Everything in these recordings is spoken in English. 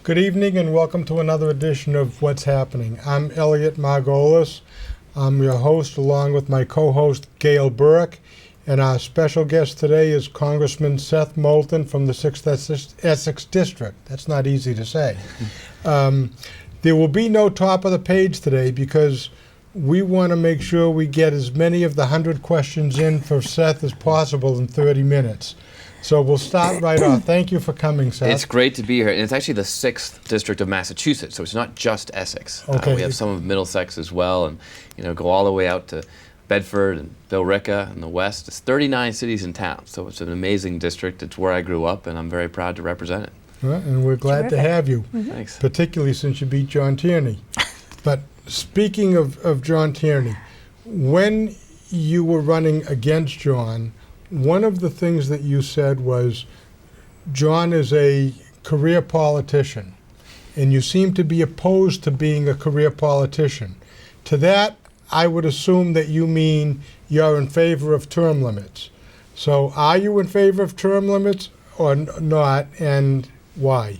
Good evening and welcome to another edition of What's Happening. I'm Elliot Margolis. I'm your host along with my co-host Gail Burke, and our special guest today is Congressman Seth Moulton from the 6th Essex District. That's not easy to say. There will be no top of the page today because we want to make sure we get as many of the 100 questions in for Seth as possible in 30 minutes. So we'll start right off. Thank you for coming, Seth. It's great to be here. And it's actually the 6th District of Massachusetts, so it's not just Essex. Okay. We have some of Middlesex as well, and go all the way out to Bedford and Billerica in the west. It's 39 cities and towns, so it's an amazing district. It's where I grew up, and I'm very proud to represent it. Well, and we're glad to have you, Thanks. particularly since you beat John Tierney. But speaking of John Tierney, when you were running against John, one of the things that you said was John is a career politician, and you seem to be opposed to being a career politician. To that, I would assume that you mean you're in favor of term limits. So are you in favor of term limits or not, and why?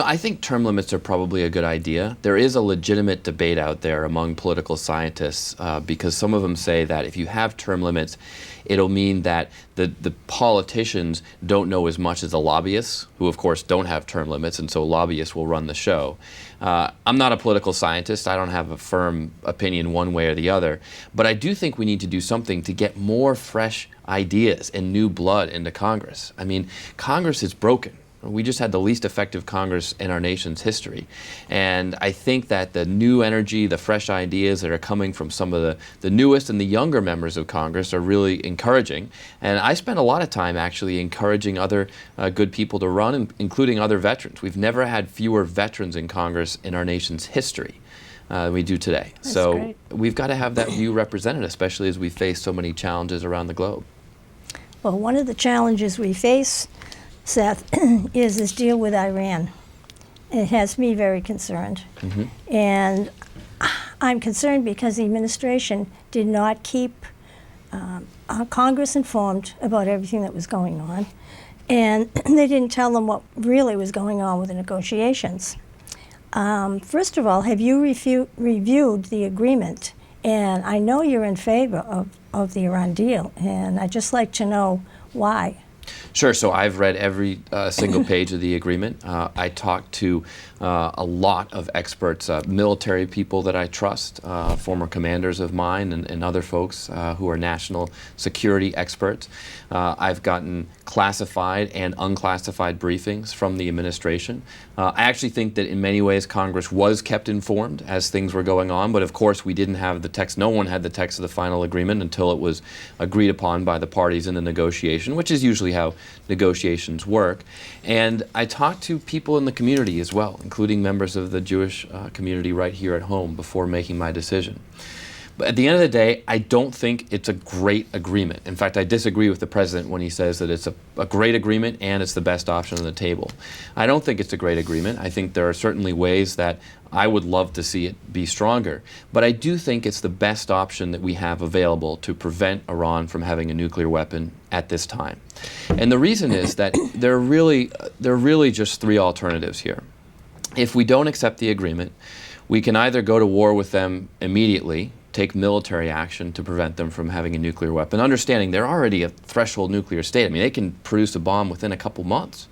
I think term limits are probably a good idea. There is a legitimate debate out there among political scientists because some of them say that if you have term limits, it'll mean that the politicians don't know as much as the lobbyists, who of course don't have term limits, and so lobbyists will run the show. I'm not a political scientist. I don't have a firm opinion one way or the other, but I do think we need to do something to get more fresh ideas and new blood into Congress. I mean, Congress is broken. We just had the least effective Congress in our nation's history. And I think that the new energy, the fresh ideas that are coming from some of the newest and the younger members of Congress are really encouraging. And I spend a lot of time actually encouraging other good people to run, including other veterans. We've never had fewer veterans in Congress in our nation's history than we do today. That's so great. We've got to have that view represented, especially as we face so many challenges around the globe. Well, one of the challenges we face, Seth, is this deal with Iran. It has me very concerned. And I'm concerned because the administration did not keep our Congress informed about everything that was going on. And they didn't tell them what really was going on with the negotiations. First of all, have you reviewed the agreement? And I know you're in favor of the Iran deal, and I'd just like to know why. Sure. So I've read every single page of the agreement. I talked to a lot of experts, military people that I trust, former commanders of mine and other folks who are national security experts. I've gotten classified and unclassified briefings from the administration. I actually think that in many ways Congress was kept informed as things were going on, but of course we didn't have the text. No one had the text of the final agreement until it was agreed upon by the parties in the negotiation, which is usually how negotiations work. And I talked to people in the community as well, including members of the Jewish community right here at home before making my decision. But at the end of the day, I don't think it's a great agreement. In fact, I disagree with the president when he says that it's a great agreement and it's the best option on the table. I don't think it's a great agreement. I think there are certainly ways that I would love to see it be stronger. But I do think it's the best option that we have available to prevent Iran from having a nuclear weapon at this time. And the reason is that there are really just three alternatives here. If we don't accept the agreement, we can either go to war with them immediately, take military action to prevent them from having a nuclear weapon, understanding they're already a threshold nuclear state. I mean, they can produce a bomb within a couple months.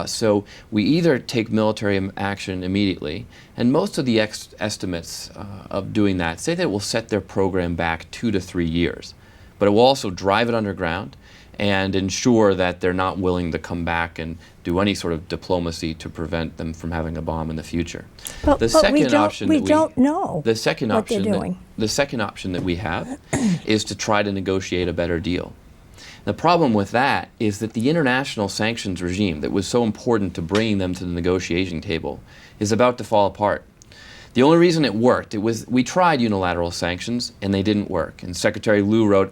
So we either take military action immediately, and most of the estimates of doing that say that it will set their program back 2 to 3 years. But it will also drive it underground and ensure that they're not willing to come back and do any sort of diplomacy to prevent them from having a bomb in the future. But we don't know the second what they're doing. The second option that we have is to try to negotiate a better deal. The problem with that is that the international sanctions regime that was so important to bringing them to the negotiating table is about to fall apart. The only reason it worked, we tried unilateral sanctions and they didn't work. And Secretary Liu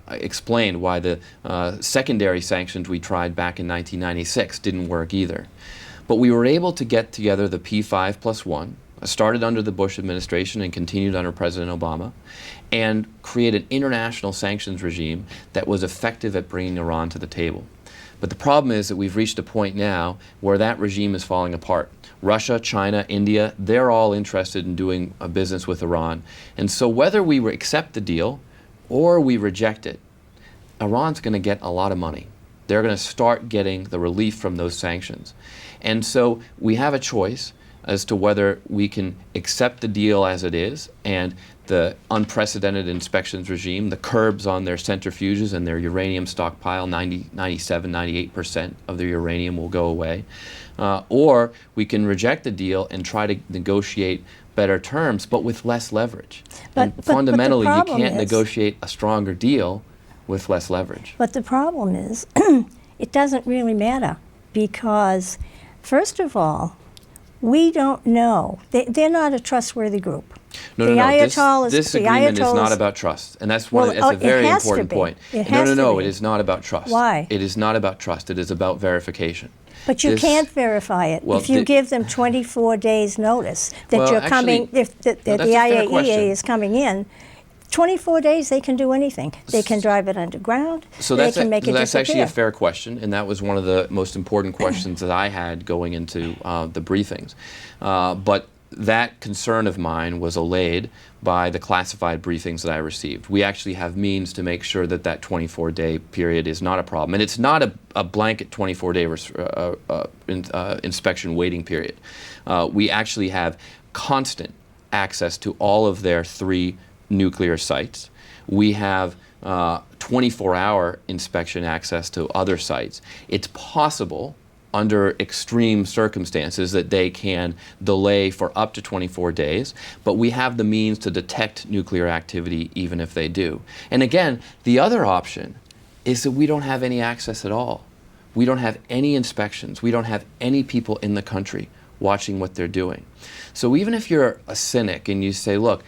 explained why the secondary sanctions we tried back in 1996 didn't work either. But we were able to get together the P5+1, started under the Bush administration and continued under President Obama, and create an international sanctions regime that was effective at bringing Iran to the table. But the problem is that we've reached a point now where that regime is falling apart. Russia, China, India, they're all interested in doing a business with Iran. And so whether we accept the deal or we reject it, Iran's going to get a lot of money. They're going to start getting the relief from those sanctions. And so we have a choice as to whether we can accept the deal as it is and the unprecedented inspections regime, the curbs on their centrifuges and their uranium stockpile, 97, 98% of their uranium will go away. Or we can reject the deal and try to negotiate better terms, but with less leverage. And fundamentally, you can't negotiate a stronger deal with less leverage. But the problem is, it doesn't really matter because, first of all, we don't know. They're not a trustworthy group. No. This agreement is not about trust, and that's a very important point. No, it is not about trust. Why? It is not about trust. It is about verification. But you can't verify it if you give them 24 days notice that you're coming. If the IAEA is coming in, 24 days they can do anything. They can drive it underground. They can make it disappear. That's actually a fair question, and that was one of the most important questions that I had going into the briefings. But that concern of mine was allayed by the classified briefings that I received. We actually have means to make sure that that 24-day period is not a problem. And it's not a blanket 24-day inspection waiting period. We actually have constant access to all of their 3 nuclear sites. We have 24-hour inspection access to other sites. It's possible under extreme circumstances that they can delay for up to 24 days, but we have the means to detect nuclear activity even if they do. And again, the other option is that we don't have any access at all. We don't have any inspections. We don't have any people in the country watching what they're doing. So even if you're a cynic and you say, look,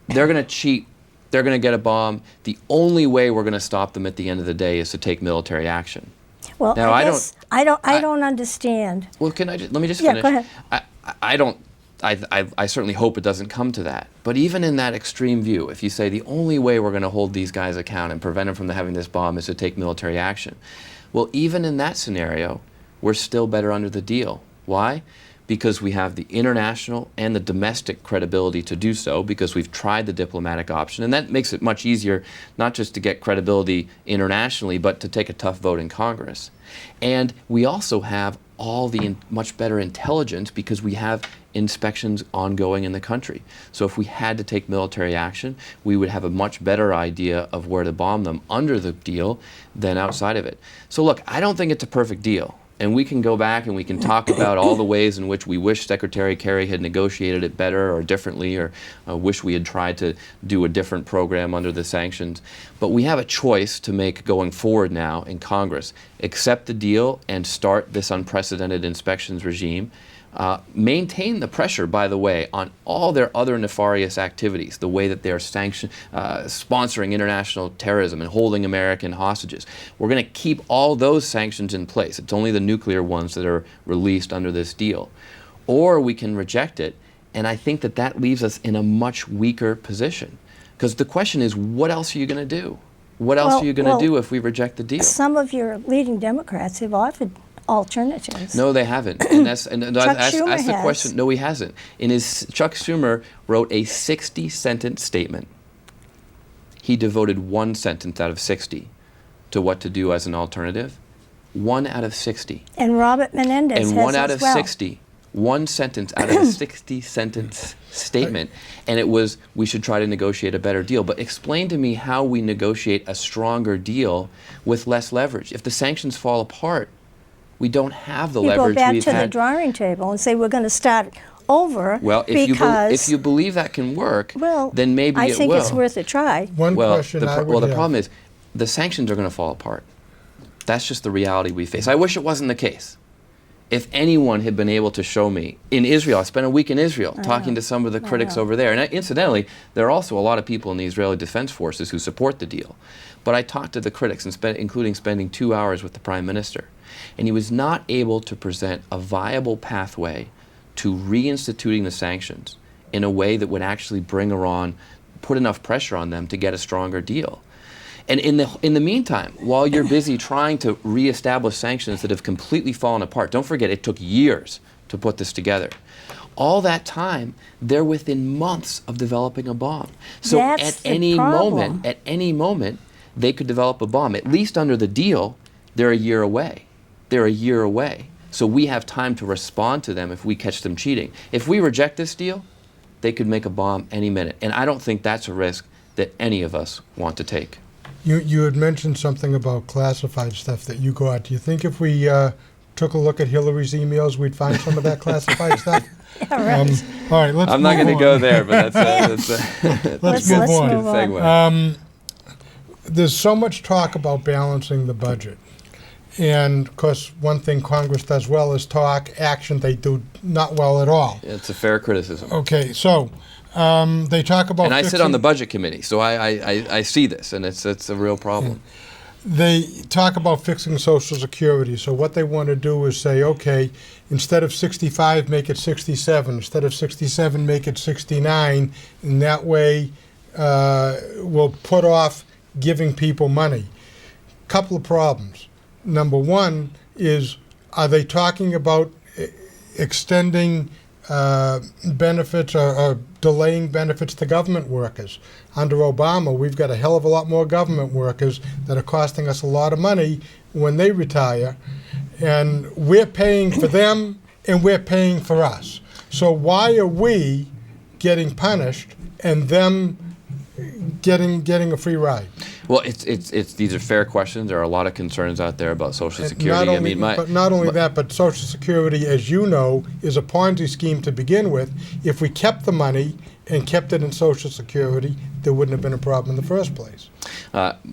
they're going to cheat, they're going to get a bomb, the only way we're going to stop them at the end of the day is to take military action. Well, now, I don't understand. Well, let me just finish. Yeah, go ahead. I certainly hope it doesn't come to that. But even in that extreme view, if you say the only way we're going to hold these guys account and prevent them from having this bomb is to take military action, well, even in that scenario, we're still better under the deal. Why? Because we have the international and the domestic credibility to do so, because we've tried the diplomatic option. And that makes it much easier, not just to get credibility internationally, but to take a tough vote in Congress. And we also have all the much better intelligence because we have inspections ongoing in the country. So if we had to take military action, we would have a much better idea of where to bomb them under the deal than outside of it. So look, I don't think it's a perfect deal. And we can go back and we can talk about all the ways in which we wish Secretary Kerry had negotiated it better or differently, or wish we had tried to do a different program under the sanctions. But we have a choice to make going forward now in Congress. Accept the deal and start this unprecedented inspections regime. Maintain the pressure, by the way, on all their other nefarious activities, the way that they're sponsoring international terrorism and holding American hostages. We're going to keep all those sanctions in place. It's only the nuclear ones that are released under this deal. Or we can reject it, and I think that that leaves us in a much weaker position. Because the question is, what else are you going to do? What else are you going to do if we reject the deal? Some of your leading Democrats have offered alternatives. No, they haven't. And that's Schumer the question. No, he hasn't. Chuck Schumer wrote a 60-sentence statement. He devoted 1 sentence out of 60 to what to do as an alternative. 1 out of 60. And Robert Menendez has as well. And 1 out of 60. 1 sentence out of a 60-sentence statement, and it was, we should try to negotiate a better deal. But explain to me how we negotiate a stronger deal with less leverage. If the sanctions fall apart, we don't have the leverage we've had. You go back to the drawing table and say we're going to start over. Well, if you believe that can work, then maybe it will. I think it's worth a try. The problem is the sanctions are going to fall apart. That's just the reality we face. I wish it wasn't the case. If anyone had been able to show me in Israel, I spent a week in Israel talking to some of the critics over there. And incidentally, there are also a lot of people in the Israeli Defense Forces who support the deal. But I talked to the critics, including spending 2 hours with the Prime Minister. And he was not able to present a viable pathway to reinstituting the sanctions in a way that would actually bring Iran, put enough pressure on them to get a stronger deal. And in the meantime, while you're busy trying to reestablish sanctions that have completely fallen apart, don't forget it took years to put this together. All that time, they're within months of developing a bomb. So That's at any the problem. moment, they could develop a bomb. At least under the deal, they're a year away. They're a year away. So we have time to respond to them if we catch them cheating. If we reject this deal, they could make a bomb any minute. And I don't think that's a risk that any of us want to take. You had mentioned something about classified stuff that you got. Do you think if we took a look at Hillary's emails, we'd find some of that classified stuff? Yeah, right. All right, let's I'm move not going to on. go there, but that's a Let's Let's move on. move on. segue. There's so much talk about balancing the budget. And, of course, one thing Congress does well is talk. Action, they do not well at all. It's a fair criticism. Okay, so they talk about And I sit on the fixing- budget committee, so I see this, and it's a real problem. They talk about fixing Social Security. So what they want to do is say, okay, instead of 65, make it 67. Instead of 67, make it 69. And that way we'll put off giving people money. Couple of problems. Number one is, are they talking about extending benefits or delaying benefits to government workers? Under Obama, we've got a hell of a lot more government workers that are costing us a lot of money when they retire, and we're paying for them and we're paying for us. So why are we getting punished and them getting a free ride? Well, these are fair questions. There are a lot of concerns out there about Social Security. Not only, but not only that, but Social Security, as you know, is a Ponzi scheme to begin with. If we kept the money and kept it in Social Security, there wouldn't have been a problem in the first place.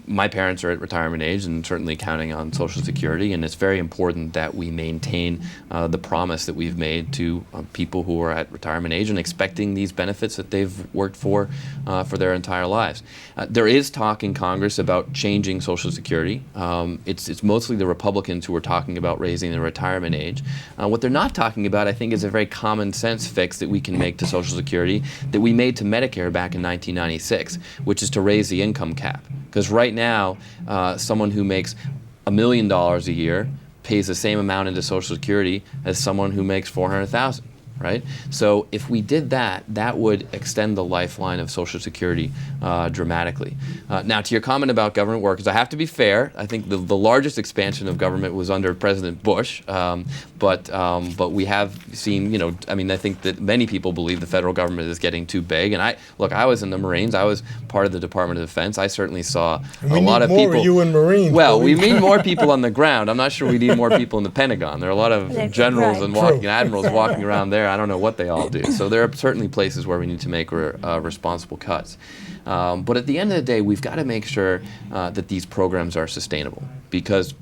My parents are at retirement age and certainly counting on Social Security, and it's very important that we maintain the promise that we've made to people who are at retirement age and expecting these benefits that they've worked for their entire lives. There is talk in Congress about changing Social Security. It's mostly the Republicans who are talking about raising the retirement age. What they're not talking about, I think, is a very common sense fix that we can make to Social Security that we made to Medicare back in 1996, which is to raise the income cap. Because right now, someone who makes $1 million a year pays the same amount into Social Security as someone who makes $400,000, right? So if we did that, that would extend the lifeline of Social Security dramatically. Now, to your comment about government workers, I have to be fair. I think the largest expansion of government was under President Bush, but we have seen, I think that many people believe the federal government is getting too big. And I was in the Marines. I was part of the Department of Defense. I certainly saw a lot of people. We need more of you in Marines. Well, we need more people on the ground. I'm not sure we need more people in the Pentagon. There are a lot of generals and admirals walking around there. I don't know what they all do. So there are certainly places where we need to make responsible cuts. But at the end of the day, we've got to make sure that these programs are sustainable, because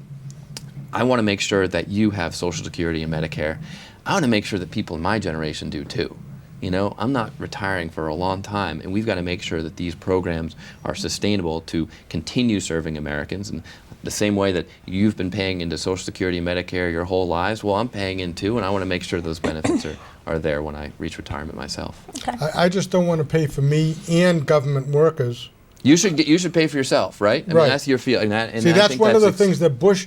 I want to make sure that you have Social Security and Medicare. I want to make sure that people in my generation do too. I'm not retiring for a long time, and we've got to make sure that these programs are sustainable to continue serving Americans. And the same way that you've been paying into Social Security and Medicare your whole lives, well, I'm paying in too, and I want to make sure those benefits are there when I reach retirement myself. Okay. I just don't want to pay for me and government workers. You should pay for yourself, right? I mean, Right. that's your feeling. See, that's one of the things that Bush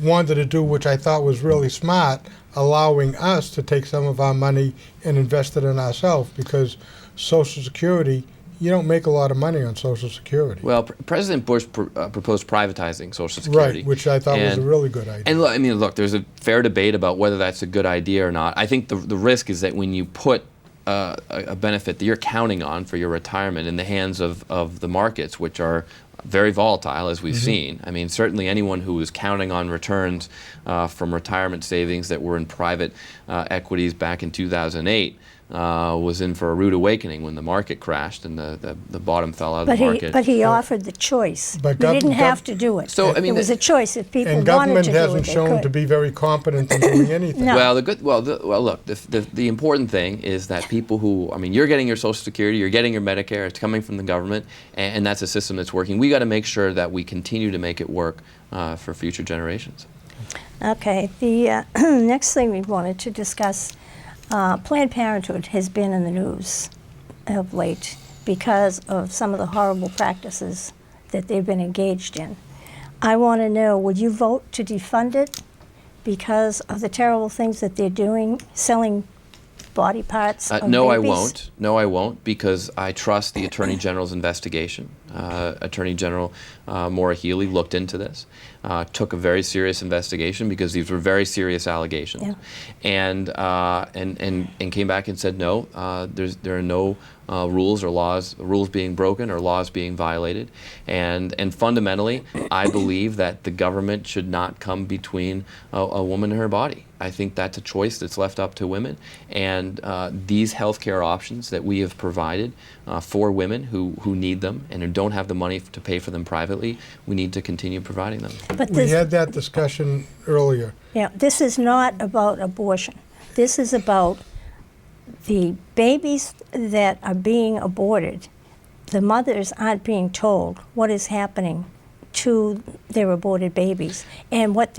wanted to do, which I thought was really smart, allowing us to take some of our money and invest it in ourselves, because Social Security, you don't make a lot of money on Social Security. Well, President Bush proposed privatizing Social Security. Right, which I thought was a really good idea. And look, there's a fair debate about whether that's a good idea or not. I think the risk is that when you put a benefit that you're counting on for your retirement in the hands of the markets, which are very volatile, as we've seen. I mean, certainly anyone who was counting on returns from retirement savings that were in private equities back in 2008 was in for a rude awakening when the market crashed and the bottom fell out of the market. But he offered the choice. But He didn't have to do it. So, I mean, it was a choice. If people And wanted government to do it, hasn't they shown could. to be very competent in doing anything. No. Well, look, the important thing is that people who, you're getting your Social Security, you're getting your Medicare, it's coming from the government, and that's a system that's working. We got to make sure that we continue to make it work for future generations. Okay. The next thing we wanted to discuss, Planned Parenthood has been in the news of late because of some of the horrible practices that they've been engaged in. I want to know, would you vote to defund it because of the terrible things that they're doing, selling body parts of No, I babies? won't. No, I won't, because I trust the Attorney General's investigation. Attorney General Maura Healey looked into this, took a very serious investigation because these were very serious allegations, and came back and said no, there are no rules being broken or laws being violated, and fundamentally, I believe that the government should not come between a woman and her body. I think that's a choice that's left up to women, and these healthcare options that we have provided for women who need them and who don't have the money to pay for them privately, we need to continue providing them. But We had that discussion earlier. yeah, this is not about abortion. This is about the babies that are being aborted. The mothers aren't being told what is happening to their aborted babies, and what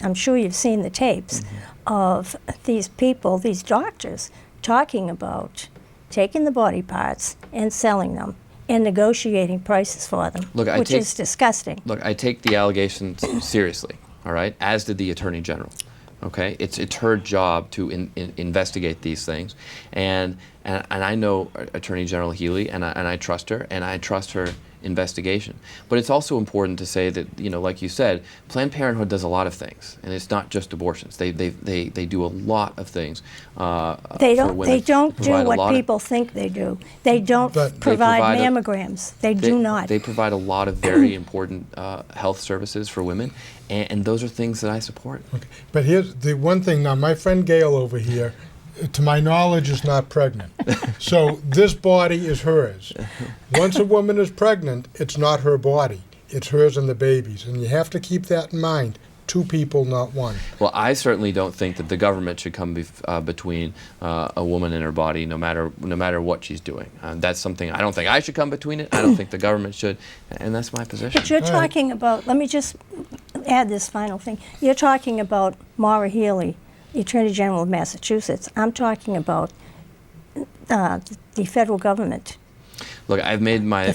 I'm sure you've seen the tapes of these people, these doctors, talking about taking the body parts and selling them and negotiating prices for them, which is disgusting. Look, I take the allegations seriously, all right, as did the Attorney General. Okay, it's her job to investigate these things, and I know Attorney General Healey, and I trust her, and I trust her investigation. But it's also important to say that, you know, like you said, Planned Parenthood does a lot of things, and it's not just abortions. They do a lot of things. They don't do what people think they do. They don't provide mammograms. They do not. They provide a lot of very important health services for women, and those are things that I support. Okay. But here's the one thing. Now, my friend Gail over here, to my knowledge, is not pregnant. So this body is hers. Once a woman is pregnant, it's not her body. It's hers and the baby's. And you have to keep that in mind. Two people, not one. Well, I certainly don't think that the government should come between a woman and her body, no matter what she's doing. That's something I don't think I should come between it. I don't think the government should, and that's my position. But you're talking about, let me just add this final thing. You're talking about Maura Healey, the Attorney General of Massachusetts. I'm talking about the federal government. Look, I've made my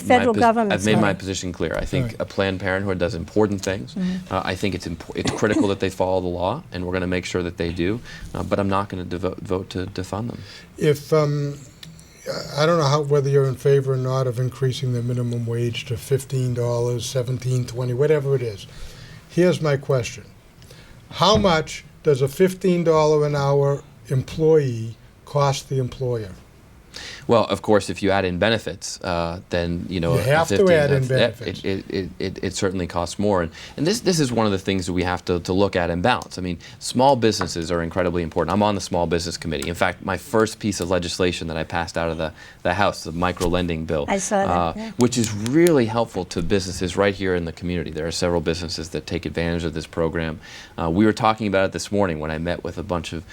position clear. I think Planned Parenthood does important things. I think it's critical that they follow the law, and we're going to make sure that they do. But I'm not going to vote to defund them. If I don't know whether you're in favor or not of increasing the minimum wage to $15, $17, $20, whatever it is. Here's my question: how much does a $15 an hour employee cost the employer? Well, of course, if you add in benefits, then you have to add in benefits. It certainly costs more, and this is one of the things that we have to look at and balance. I mean, small businesses are incredibly important. I'm on the Small Business Committee. In fact, my first piece of legislation that I passed out of the House, the micro lending bill, I saw that, which is really helpful to businesses right here in the community. There are several businesses that take advantage of this program. We were talking about it this morning when I met with a bunch of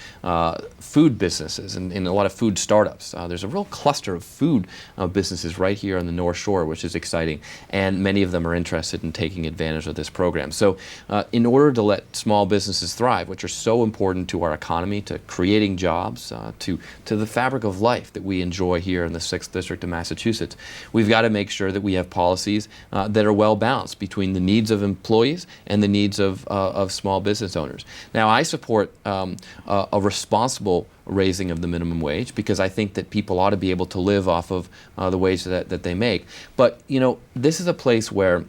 food businesses and a lot of food startups. There's a real cluster of food businesses right here on the North Shore, which is exciting, and many of them are interested in taking advantage of this program. So in order to let small businesses thrive, which are so important to our economy, to creating jobs, to the fabric of life that we enjoy here in the 6th District of Massachusetts, we've got to make sure that we have policies that are well balanced between the needs of employees and the needs of small business owners. Now, I support a responsible raising of the minimum wage, because I think that people ought to be able to live off of the wage that they make. But, you know, this is a place where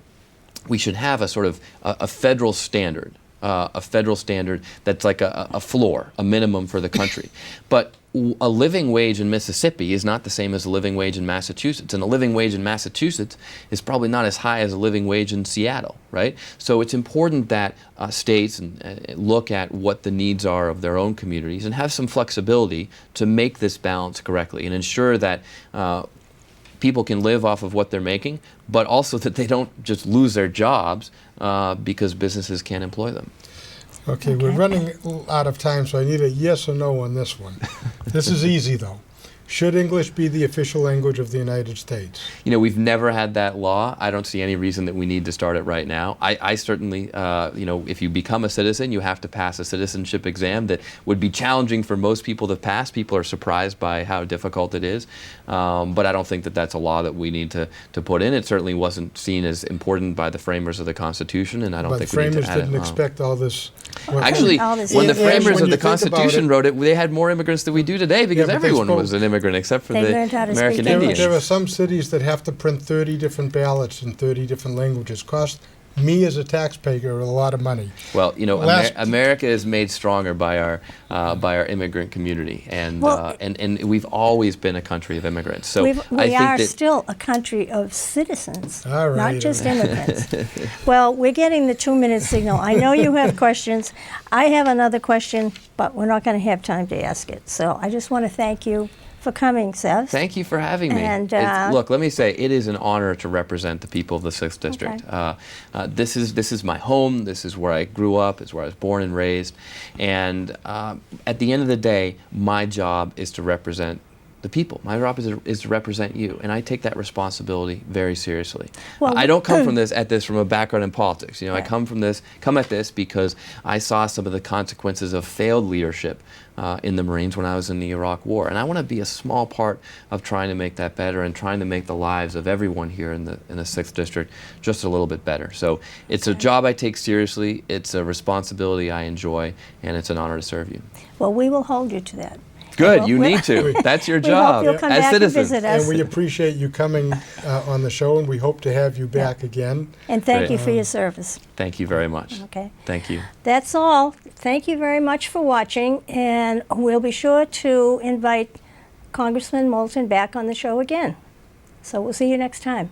we should have a sort of a federal standard, that's like a floor, a minimum for the country. But a living wage in Mississippi is not the same as a living wage in Massachusetts, and a living wage in Massachusetts is probably not as high as a living wage in Seattle, right? So it's important that states look at what the needs are of their own communities and have some flexibility to make this balance correctly and ensure that people can live off of what they're making, but also that they don't just lose their jobs because businesses can't employ them. Okay, we're running out of time, so I need a yes or no on this one. This is easy, though. should English be the official language of the United States? You know, we've never had that law. I don't see any reason that we need to start it right now. I certainly, you know, if you become a citizen, you have to pass a citizenship exam that would be challenging for most people to pass. People are surprised by how difficult it is. But I don't think that that's a law that we need to put in. It certainly wasn't seen as important by the framers of the Constitution, and I don't But think we need to framers add didn't it. expect all this. Actually, All this when the information. framers When of you the think about Constitution it- wrote it, they had more immigrants than we do today because but they everyone spoke- was an immigrant except for They the learned how to American speak English. Indians. There are some cities that have to print 30 different ballots in 30 different languages. Cost me as a taxpayer a lot of money. Well, you know, Last- America is made stronger by our immigrant community, and Well- and we've always been a country of immigrants. So We I think are that still a country of citizens, All right, not just all immigrants. Well, we're getting the 2-minute signal. I know you have questions. I have another question, but we're not going to have time to ask it. So I just want to thank you for coming, Seth. Thank you for having me. And, Look, let me say, it is an honor to represent the people of the 6th District. This is my home. This is where I grew up. It's where I was born and raised. And at the end of the day, my job is to represent the people. My job is to represent you, and I take that responsibility very seriously. Well, I don't come from this from a background in politics. You know, Right. I come at this because I saw some of the consequences of failed leadership in the Marines when I was in the Iraq War, and I want to be a small part of trying to make that better and trying to make the lives of everyone here in the 6th District just a little bit better. So it's a job I take seriously. It's a responsibility I enjoy, and it's an honor to serve you. Well, we will hold you to that. Good, Well, you we'll- need to. That's your We hope job you'll come as back and citizens. visit us. And we appreciate you coming on the show, and we hope to have you back again. And thank Great. you for your service. Thank you very much. Okay. Thank you. That's all. Thank you very much for watching, and we'll be sure to invite Congressman Moulton back on the show again. So we'll see you next time.